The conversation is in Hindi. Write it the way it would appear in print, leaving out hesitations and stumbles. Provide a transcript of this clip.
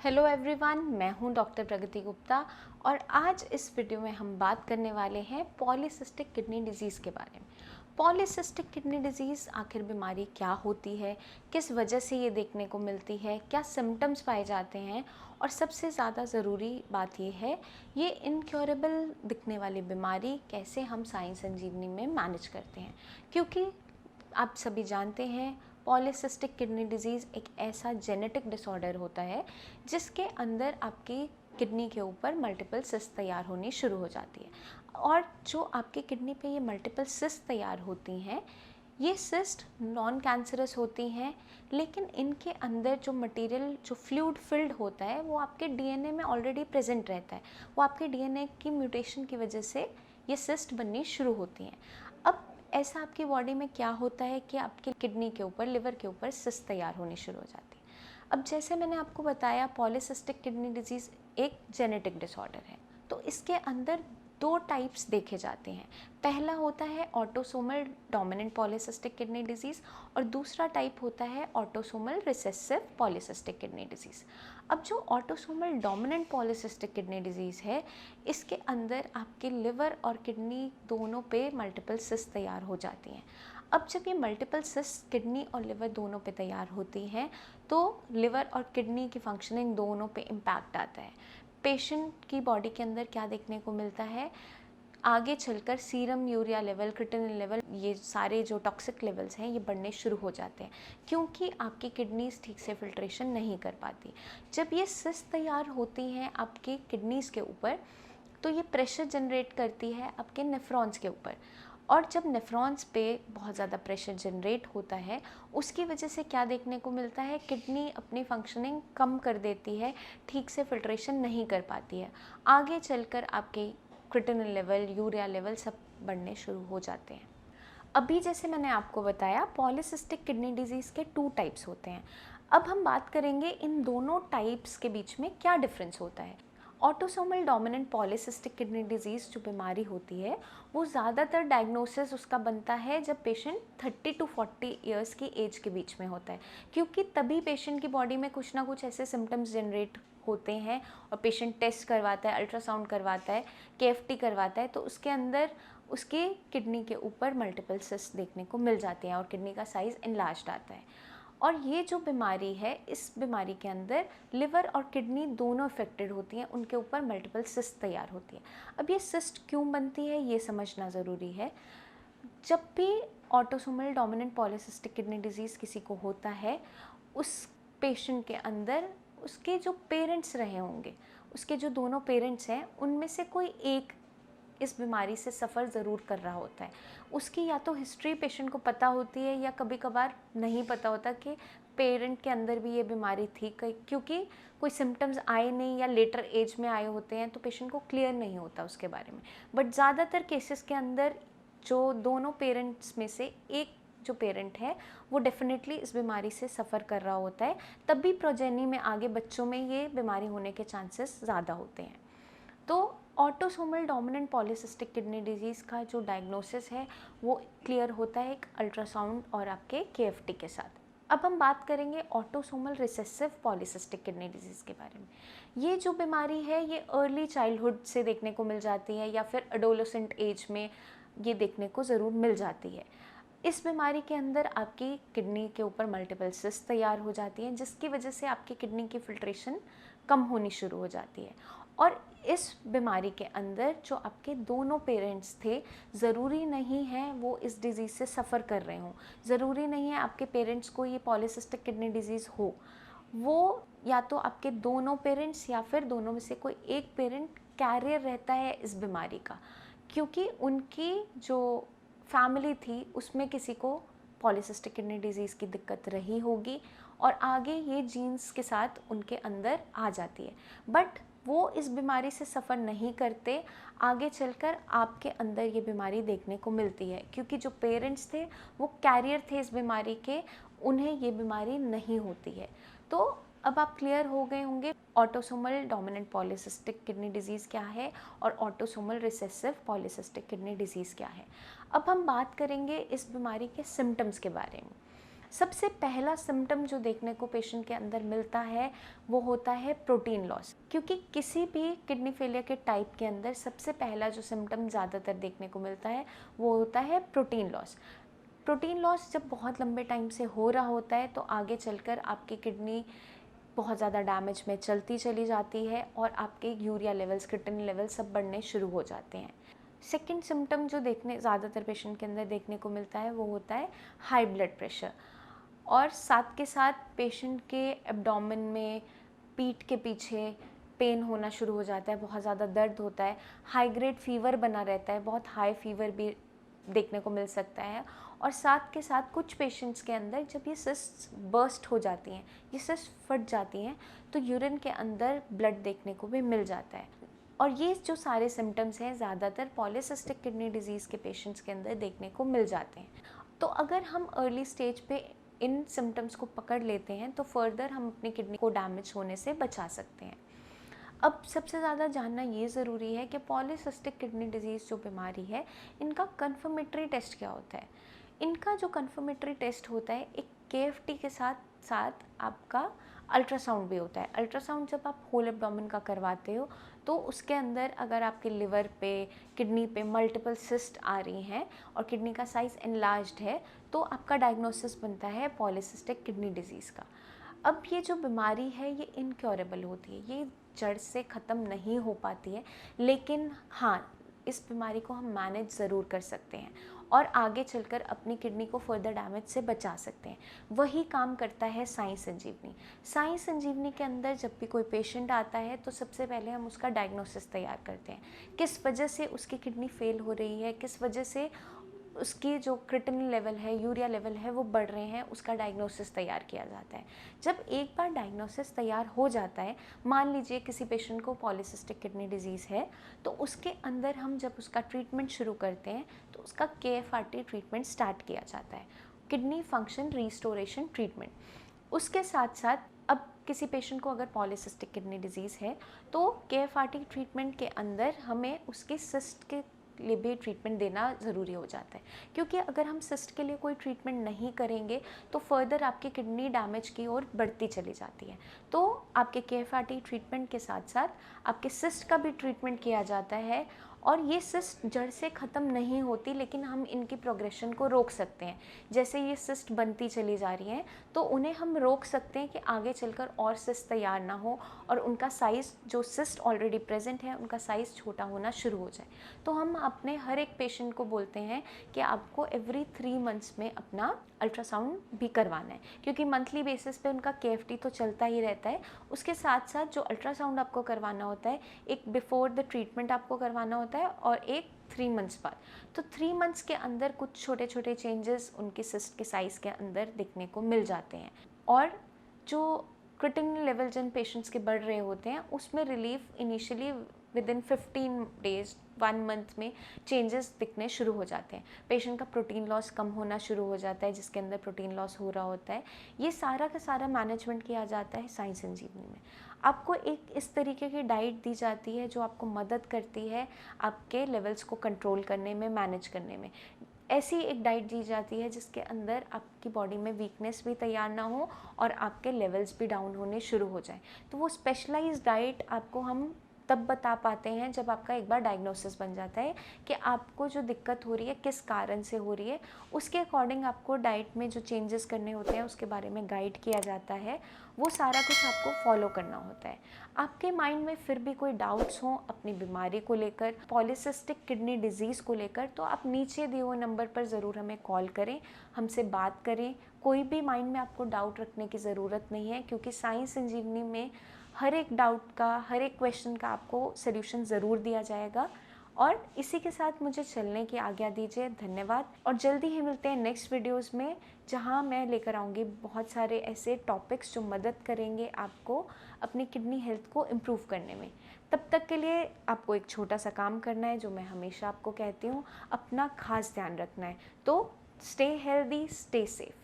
हेलो एवरीवन, मैं हूं डॉक्टर प्रगति गुप्ता और आज इस वीडियो में हम बात करने वाले हैं पॉलीसिस्टिक किडनी डिजीज़ के बारे में। पॉलीसिस्टिक किडनी डिजीज़ आखिर बीमारी क्या होती है, किस वजह से ये देखने को मिलती है, क्या सिम्टम्स पाए जाते हैं और सबसे ज़्यादा ज़रूरी बात ये है ये इनक्योरेबल दिखने वाली बीमारी कैसे हम साई संजीवनी में मैनेज करते हैं। क्योंकि आप सभी जानते हैं पॉलीसिस्टिक किडनी डिजीज़ एक ऐसा जेनेटिक डिसऑर्डर होता है जिसके अंदर आपकी किडनी के ऊपर मल्टीपल सिस्ट तैयार होनी शुरू हो जाती है। और जो आपकी किडनी पे ये मल्टीपल सिस्ट तैयार होती हैं, ये सिस्ट नॉन कैंसरस होती हैं, लेकिन इनके अंदर जो मटेरियल जो फ्लूइड फिल्ड होता है वो आपके डीएनए में ऑलरेडी प्रेजेंट रहता है। वो आपके डीएनए की म्यूटेशन की वजह से ये सिस्ट बननी शुरू होती हैं। अब ऐसा आपकी बॉडी में क्या होता है कि आपकी किडनी के ऊपर, लिवर के ऊपर सिस्ट तैयार होनी शुरू हो जाती है। अब जैसे मैंने आपको बताया पॉलीसिस्टिक किडनी डिजीज़ एक जेनेटिक डिसऑर्डर है, तो इसके अंदर दो टाइप्स देखे जाते हैं। पहला होता है autosomal dominant polycystic kidney disease और दूसरा टाइप होता है autosomal recessive polycystic kidney disease. अब जो autosomal dominant polycystic kidney disease है, इसके अंदर आपके लिवर और किडनी दोनों पे मल्टीपल सिस्ट तैयार हो जाती हैं। अब जब ये मल्टीपल सिस्ट किडनी और लिवर दोनों पे तैयार होती हैं तो लिवर और किडनी की फंक्शनिंग दोनों पे इम्पैक्ट आता है। पेशेंट की बॉडी के अंदर क्या देखने को मिलता है, आगे चलकर serum urea level, creatinine level, ये सारे जो टॉक्सिक लेवल्स हैं ये बढ़ने शुरू हो जाते हैं क्योंकि आपकी किडनीज ठीक से फिल्ट्रेशन नहीं कर पाती। जब ये सिस्ट तैयार होती हैं आपकी किडनीज के ऊपर तो ये प्रेशर जनरेट करती है आपके नेफ्रॉन्स के ऊपर, और जब नेफ्रॉन्स पे बहुत ज़्यादा प्रेशर जनरेट होता है उसकी वजह से क्या देखने को मिलता है, किडनी अपनी फंक्शनिंग कम कर देती है, ठीक से फिल्ट्रेशन नहीं कर पाती है। आगे चलकर आपके क्रिएटिनिन लेवल, यूरिया लेवल सब बढ़ने शुरू हो जाते हैं। अभी जैसे मैंने आपको बताया पॉलीसिस्टिक किडनी डिजीज़ के 2 टाइप्स होते हैं। अब हम बात करेंगे इन दोनों टाइप्स के बीच में क्या डिफरेंस होता है। Autosomal dominant polycystic kidney disease जो बीमारी होती है वो ज़्यादातर डायग्नोसिस उसका बनता है जब पेशेंट 30 टू 40 ईयर्स की एज के बीच में होता है, क्योंकि तभी पेशेंट की बॉडी में कुछ ना कुछ ऐसे सिम्टम्स जनरेट होते हैं और पेशेंट टेस्ट करवाता है, अल्ट्रासाउंड करवाता है, केएफटी करवाता है, तो उसके अंदर उसके किडनी के ऊपर मल्टीपल सिस्ट देखने को मिल जाते हैं और किडनी का साइज़ इनलार्ज्ड आता है। और ये जो बीमारी है, इस बीमारी के अंदर लिवर और किडनी दोनों इफेक्टेड होती हैं, उनके ऊपर मल्टीपल सिस्ट तैयार होती है। अब ये सिस्ट क्यों बनती है ये समझना ज़रूरी है। जब भी autosomal dominant polycystic kidney disease किसी को होता है, उस पेशेंट के अंदर उसके जो पेरेंट्स रहे होंगे, उसके जो दोनों पेरेंट्स हैं उनमें से कोई एक इस बीमारी से सफ़र ज़रूर कर रहा होता है। उसकी या तो हिस्ट्री पेशेंट को पता होती है या कभी कभार नहीं पता होता कि पेरेंट के अंदर भी ये बीमारी थी, क्योंकि कोई सिम्टम्स आए नहीं या लेटर एज में आए होते हैं तो पेशेंट को क्लियर नहीं होता उसके बारे में। बट ज़्यादातर केसेस के अंदर जो दोनों पेरेंट्स में से एक जो पेरेंट है वो डेफिनेटली इस बीमारी से सफ़र कर रहा होता है, तब भी प्रोजेनी में आगे बच्चों में ये बीमारी होने के चांसेस ज़्यादा होते हैं। तो autosomal dominant polycystic kidney disease का जो डायग्नोसिस है वो क्लियर होता है एक अल्ट्रासाउंड और आपके केएफटी के साथ। अब हम बात करेंगे autosomal recessive polycystic kidney disease के बारे में। ये जो बीमारी है ये अर्ली चाइल्डहुड से देखने को मिल जाती है या फिर एडोलेसेंट एज में ये देखने को ज़रूर मिल जाती है। इस बीमारी के अंदर आपकी किडनी के ऊपर मल्टीपल सिस्ट तैयार हो जाती हैं जिसकी वजह से आपकी किडनी की फिल्ट्रेशन कम होनी शुरू हो जाती है। और इस बीमारी के अंदर जो आपके दोनों पेरेंट्स थे, ज़रूरी नहीं है वो इस डिज़ीज़ से सफ़र कर रहे हों, ज़रूरी नहीं है आपके पेरेंट्स को ये पॉलीसिस्टिक किडनी डिजीज़ हो। वो या तो आपके दोनों पेरेंट्स या फिर दोनों में से कोई एक पेरेंट कैरियर रहता है इस बीमारी का, क्योंकि उनकी जो फैमिली थी उसमें किसी को पॉलीसिस्टिक किडनी डिजीज़ की दिक्कत रही होगी और आगे ये जीन्स के साथ उनके अंदर आ जाती है। बट वो इस बीमारी से सफ़र नहीं करते, आगे चलकर आपके अंदर ये बीमारी देखने को मिलती है क्योंकि जो पेरेंट्स थे वो कैरियर थे इस बीमारी के, उन्हें ये बीमारी नहीं होती है। तो अब आप क्लियर हो गए होंगे autosomal dominant polycystic kidney disease क्या है और autosomal recessive polycystic kidney disease क्या है। अब हम बात करेंगे इस बीमारी के सिम्टम्स के बारे में। सबसे पहला सिम्टम जो देखने को पेशेंट के अंदर मिलता है वो होता है प्रोटीन लॉस, क्योंकि किसी भी किडनी फेलियर के टाइप के अंदर सबसे पहला जो सिम्टम ज़्यादातर देखने को मिलता है वो होता है प्रोटीन लॉस। प्रोटीन लॉस जब बहुत लंबे टाइम से हो रहा होता है तो आगे चलकर आपकी किडनी बहुत ज़्यादा डैमेज में चलती चली जाती है और आपके यूरिया लेवल्स, क्रिएटिनिन लेवल्स सब बढ़ने शुरू हो जाते हैं। सेकंड सिम्टम जो देखने ज़्यादातर पेशेंट के अंदर देखने को मिलता है वो होता है हाई ब्लड प्रेशर, और साथ के साथ पेशेंट के एब्डोमेन में, पीठ के पीछे पेन होना शुरू हो जाता है, बहुत ज़्यादा दर्द होता है, हाई ग्रेड फीवर बना रहता है, बहुत हाई फीवर भी देखने को मिल सकता है। और साथ के साथ कुछ पेशेंट्स के अंदर जब ये सिस्ट्स बर्स्ट हो जाती हैं, ये सिस्ट फट जाती हैं, तो यूरिन के अंदर ब्लड देखने को भी मिल जाता है। और ये जो सारे सिम्टम्स हैं ज़्यादातर पॉलीसिस्टिक किडनी डिजीज़ के पेशेंट्स के अंदर देखने को मिल जाते हैं। तो अगर हम अर्ली स्टेज पे इन सिम्टम्स को पकड़ लेते हैं तो फर्दर हम अपनी किडनी को डैमेज होने से बचा सकते हैं। अब सबसे ज़्यादा जानना ये ज़रूरी है कि पॉलीसिस्टिक किडनी डिजीज़ जो बीमारी है, इनका कन्फर्मेटरी टेस्ट क्या होता है। इनका जो कन्फर्मेटरी टेस्ट होता है, एक KFT के साथ साथ आपका अल्ट्रासाउंड भी होता है। अल्ट्रासाउंड जब आप होल एब्डोमेन का करवाते हो तो उसके अंदर अगर आपके लिवर पे, किडनी पे मल्टीपल सिस्ट आ रही हैं और किडनी का साइज़ एनलार्ज्ड है तो आपका डायग्नोसिस बनता है पॉलीसिस्टिक किडनी डिजीज़ का। अब ये जो बीमारी है ये इनक्योरेबल होती है, ये जड़ से ख़त्म नहीं हो पाती है, लेकिन हाँ, इस बीमारी को हम मैनेज ज़रूर कर सकते हैं और आगे चलकर अपनी किडनी को फर्दर डैमेज से बचा सकते हैं। वही काम करता है साई संजीवनी। साई संजीवनी के अंदर जब भी कोई पेशेंट आता है तो सबसे पहले हम उसका डायग्नोसिस तैयार करते हैं, किस वजह से उसकी किडनी फेल हो रही है, किस वजह से उसकी जो क्रिएटिनिन लेवल है, यूरिया लेवल है वो बढ़ रहे हैं, उसका डायग्नोसिस तैयार किया जाता है। जब एक बार डायग्नोसिस तैयार हो जाता है, मान लीजिए किसी पेशेंट को पॉलीसिस्टिक किडनी डिजीज़ है, तो उसके अंदर हम जब उसका ट्रीटमेंट शुरू करते हैं तो उसका KFRT ट्रीटमेंट स्टार्ट किया जाता है, किडनी फंक्शन रिस्टोरेशन ट्रीटमेंट। उसके साथ साथ अब किसी पेशेंट को अगर पॉलीसिस्टिक किडनी डिजीज़ है तो KFRT ट्रीटमेंट के अंदर हमें उसके सिस्ट के लिए भी ट्रीटमेंट देना ज़रूरी हो जाता है, क्योंकि अगर हम सिस्ट के लिए कोई ट्रीटमेंट नहीं करेंगे तो फर्दर आपकी किडनी डैमेज की ओर बढ़ती चली जाती है। तो आपके KFRT ट्रीटमेंट के साथ साथ आपके सिस्ट का भी ट्रीटमेंट किया जाता है, और ये सिस्ट जड़ से ख़त्म नहीं होती, लेकिन हम इनकी प्रोग्रेशन को रोक सकते हैं। जैसे ये सिस्ट बनती चली जा रही हैं तो उन्हें हम रोक सकते हैं कि आगे चलकर और सिस्ट तैयार ना हो और उनका साइज़, जो सिस्ट ऑलरेडी प्रेजेंट है, उनका साइज़ छोटा होना शुरू हो जाए। तो हम अपने हर एक पेशेंट को बोलते हैं कि आपको एवरी 3 मंथ्स में अपना अल्ट्रासाउंड भी करवाना है, क्योंकि मंथली बेसिस पे उनका KFT तो चलता ही रहता है। उसके साथ साथ जो अल्ट्रासाउंड आपको करवाना होता है, एक बिफोर द ट्रीटमेंट आपको करवाना होता है और एक 3 मंथ्स बाद। तो 3 मंथ्स के अंदर कुछ छोटे छोटे चेंजेस उनके सिस्ट के साइज़ के अंदर दिखने को मिल जाते हैं, और जो क्रिएटिनिन लेवल जिन पेशेंट्स के बढ़ रहे होते हैं उसमें relief initially with in 15 days, 1 month में चेंजेस दिखने शुरू हो जाते हैं। पेशेंट का प्रोटीन लॉस कम होना शुरू हो जाता है, जिसके अंदर प्रोटीन लॉस हो रहा होता है। ये सारा का सारा मैनेजमेंट किया जाता है साई संजीवनी में। आपको एक इस तरीके की डाइट दी जाती है जो आपको मदद करती है आपके लेवल्स को कंट्रोल करने में, मैनेज करने में। ऐसी एक डाइट दी जाती है जिसके अंदर आपकी बॉडी में वीकनेस भी तैयार ना हो और आपके लेवल्स भी डाउन होने शुरू हो जाए। तो वो स्पेशलाइज्ड डाइट आपको हम तब बता पाते हैं जब आपका एक बार डायग्नोसिस बन जाता है कि आपको जो दिक्कत हो रही है किस कारण से हो रही है। उसके अकॉर्डिंग आपको डाइट में जो चेंजेस करने होते हैं उसके बारे में गाइड किया जाता है, वो सारा कुछ आपको फॉलो करना होता है। आपके माइंड में फिर भी कोई डाउट्स हों अपनी बीमारी को लेकर, पॉलीसिस्टिक किडनी डिजीज़ को लेकर, तो आप नीचे दिए हुए नंबर पर ज़रूर हमें कॉल करें, हमसे बात करें। कोई भी माइंड में आपको डाउट रखने की ज़रूरत नहीं है, क्योंकि साई संजीवनी में हर एक डाउट का, हर एक क्वेश्चन का आपको सल्यूशन ज़रूर दिया जाएगा। और इसी के साथ मुझे चलने की आज्ञा दीजिए। धन्यवाद, और जल्दी ही मिलते हैं नेक्स्ट वीडियोस में, जहां मैं लेकर आऊँगी बहुत सारे ऐसे टॉपिक्स जो मदद करेंगे आपको अपनी किडनी हेल्थ को इम्प्रूव करने में। तब तक के लिए आपको एक छोटा सा काम करना है जो मैं हमेशा आपको कहती हूँ, अपना खास ध्यान रखना है। तो स्टे हेल्दी, स्टे सेफ।